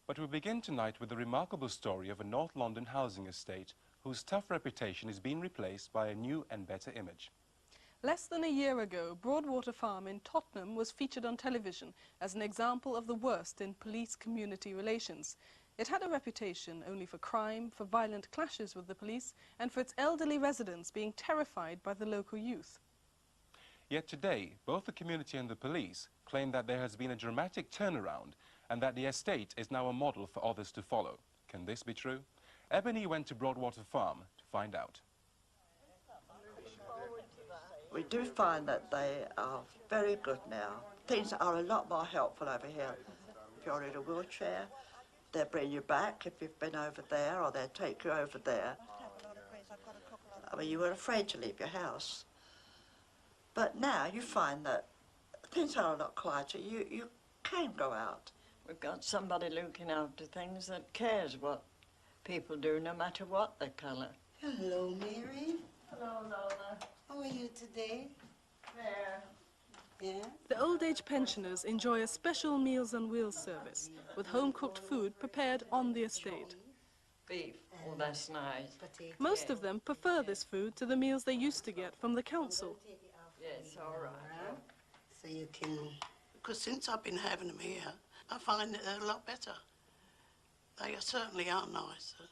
But we begin tonight with the remarkable story of a North London housing estate whose tough reputation is being replaced by a new and better image. Less than a year ago, Broadwater Farm in Tottenham was featured on television as an example of the worst in police-community relations. It had a reputation only for crime, for violent clashes with the police, and for its elderly residents being terrified by the local youth. Yet today, both the community and the police claim that there has been a dramatic turnaround and that the estate is now a model for others to follow. Can this be true? Ebony went to Broadwater Farm to find out. We do find that they are very good now. Things are a lot more helpful over here. If you're in a wheelchair, they'll bring you back if you've been over there, or they'll take you over there. I mean, you were afraid to leave your house. But now you find that things are a lot quieter. You can go out. We've got somebody looking after things that cares what people do, no matter what their colour. Hello, Mary. Hello, Lola. How are you today? There. Yeah? The old age pensioners enjoy a special Meals on Wheels service with home-cooked food prepared on the estate. Beef. Oh, that's nice. Most of them prefer this food to the meals they used to get from the council. Yes, all right. So you can... Because since I've been having them here, I find that they're a lot better. They certainly are nicer.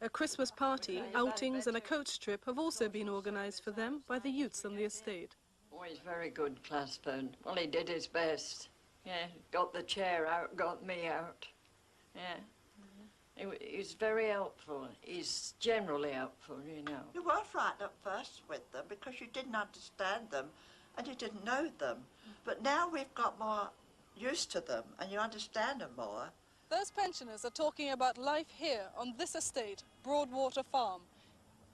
A Christmas party, outings and a coach trip have also been organised for them by the youths on the estate. Oh, he's very good, Claspern. Well, he did his best. Yeah, got the chair out, got me out. Yeah. He's very helpful. He's generally helpful, you know. You were frightened at first with them because you didn't understand them and you didn't know them. But now we've got more used to them and you understand them more. Those pensioners are talking about life here on this estate, Broadwater Farm.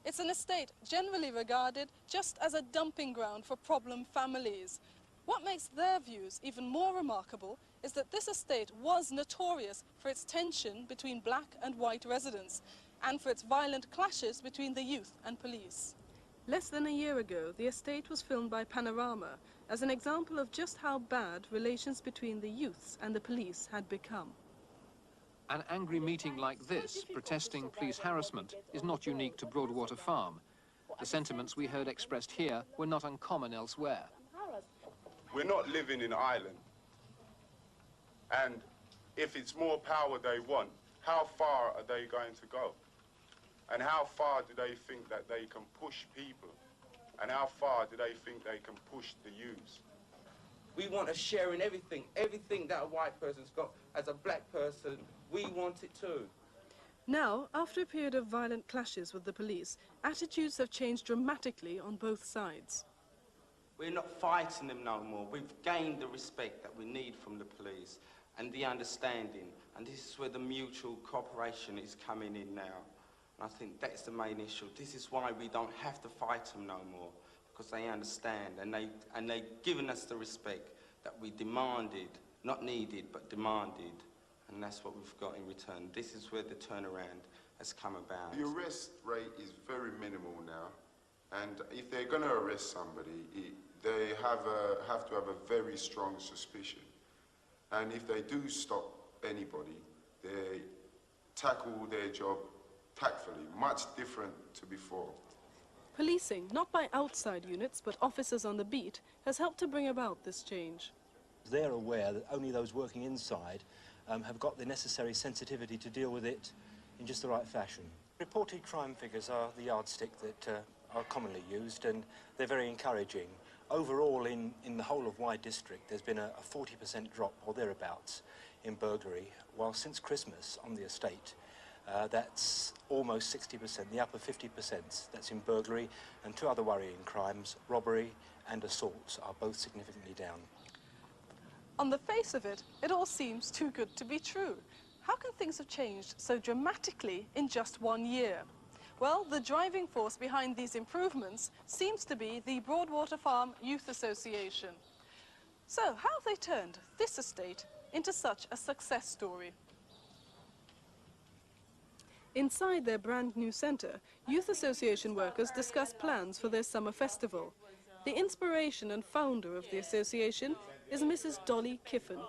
It's an estate generally regarded just as a dumping ground for problem families. What makes their views even more remarkable is that this estate was notorious for its tension between black and white residents and for its violent clashes between the youth and police. Less than a year ago, the estate was filmed by Panorama as an example of just how bad relations between the youths and the police had become. An angry meeting like this, protesting police harassment, is not unique to Broadwater Farm. The sentiments we heard expressed here were not uncommon elsewhere. We're not living in Ireland. And if it's more power they want, how far are they going to go? And how far do they think that they can push people? And how far do they think they can push the youths? We want a share in everything. Everything that a white person's got, as a black person, we want it too. Now, after a period of violent clashes with the police, attitudes have changed dramatically on both sides. We're not fighting them no more. We've gained the respect that we need from the police and the understanding. And this is where the mutual cooperation is coming in now. And I think that's the main issue. This is why we don't have to fight them no more, because they understand and they've given us the respect that we demanded, not needed, but demanded. And that's what we've got in return. This is where the turnaround has come about. The arrest rate is very minimal now. And if they're going to arrest somebody, they have to have a very strong suspicion. And if they do stop anybody, they tackle their job tactfully, much different to before. Policing, not by outside units, but officers on the beat, has helped to bring about this change. They're aware that only those working inside have got the necessary sensitivity to deal with it in just the right fashion. Reported crime figures are the yardstick that are commonly used, and they're very encouraging. Overall, in the whole of Wye District, there's been a 40% drop or thereabouts in burglary, while since Christmas on the estate, that's almost 60%, the upper 50% that's in burglary, and two other worrying crimes, robbery and assaults, are both significantly down. On the face of it, it all seems too good to be true. How can things have changed so dramatically in just 1 year? Well, the driving force behind these improvements seems to be the Broadwater Farm Youth Association. So, how have they turned this estate into such a success story? Inside their brand new centre, Youth Association workers discuss plans for their summer festival. The inspiration and founder of the association is Mrs. Dolly Kiffin.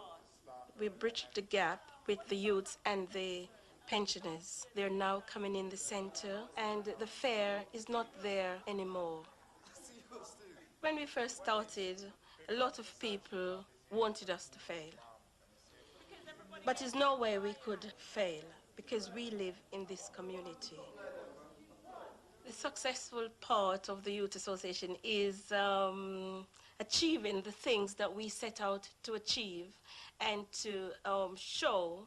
We bridged the gap with the youths and the pensioners. They're now coming in the center, and the fair is not there anymore. When we first started, a lot of people wanted us to fail. But there's no way we could fail because we live in this community. The successful part of the Youth Association is achieving the things that we set out to achieve and to show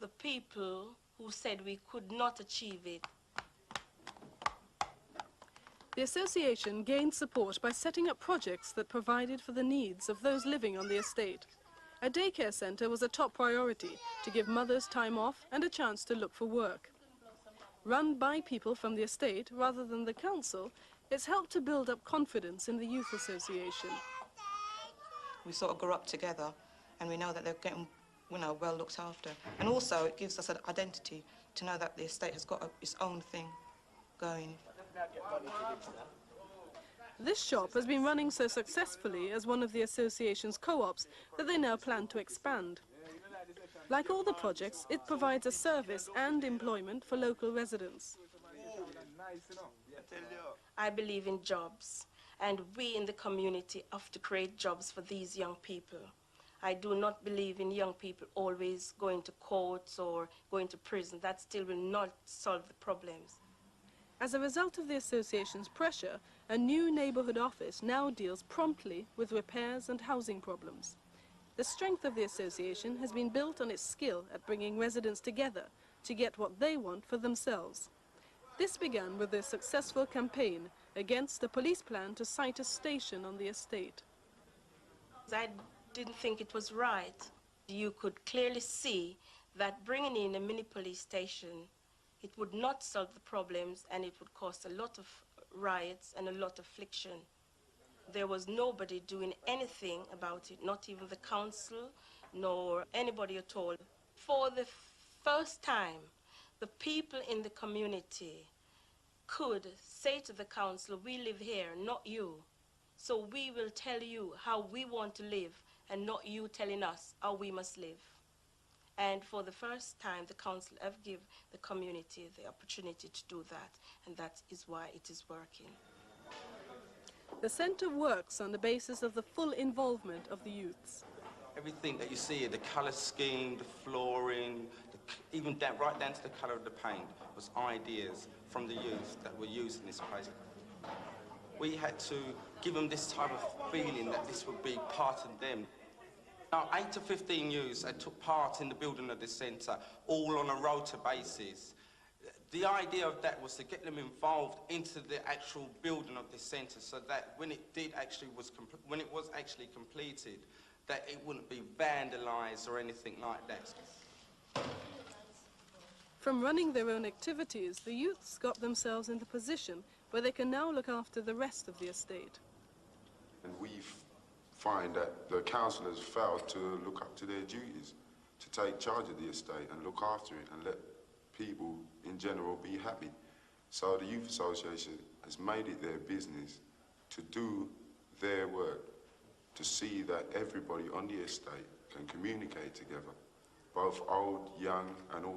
the people who said we could not achieve it. The association gained support by setting up projects that provided for the needs of those living on the estate. A daycare centre was a top priority to give mothers time off and a chance to look for work. Run by people from the estate rather than the council, it's helped to build up confidence in the youth association. We sort of grew up together and we know that they're getting, well looked after. And also it gives us an identity to know that the estate has got its own thing going. This shop has been running so successfully as one of the association's co-ops that they now plan to expand. Like all the projects, it provides a service and employment for local residents. I believe in jobs, and we in the community have to create jobs for these young people. I do not believe in young people always going to courts or going to prison. That still will not solve the problems. As a result of the association's pressure, a new neighbourhood office now deals promptly with repairs and housing problems. The strength of the association has been built on its skill at bringing residents together to get what they want for themselves. This began with a successful campaign against the police plan to site a station on the estate. I didn't think it was right. You could clearly see that bringing in a mini police station, it would not solve the problems and it would cause a lot of riots and a lot of friction. There was nobody doing anything about it, not even the council, nor anybody at all. For the first time, the people in the community could say to the council, we live here, not you. So we will tell you how we want to live and not you telling us how we must live. And for the first time, the council have given the community the opportunity to do that, and that is why it is working. The centre works on the basis of the full involvement of the youths. Everything that you see here, the colour scheme, the flooring, even right down to the colour of the paint, was ideas from the youth that were used in this place. We had to give them this type of feeling that this would be part of them. Now, 8 to 15 youths took part in the building of the centre, all on a rota basis. The idea of that was to get them involved into the actual building of the centre, so that when it was actually completed, that it wouldn't be vandalised or anything like that. From running their own activities, the youths got themselves in the position where they can now look after the rest of the estate. And we find that the councillors failed to look up to their duties, to take charge of the estate and look after it and let people in general be happy. So the Youth Association has made it their business to do their work, to see that everybody on the estate can communicate together, both old, young and all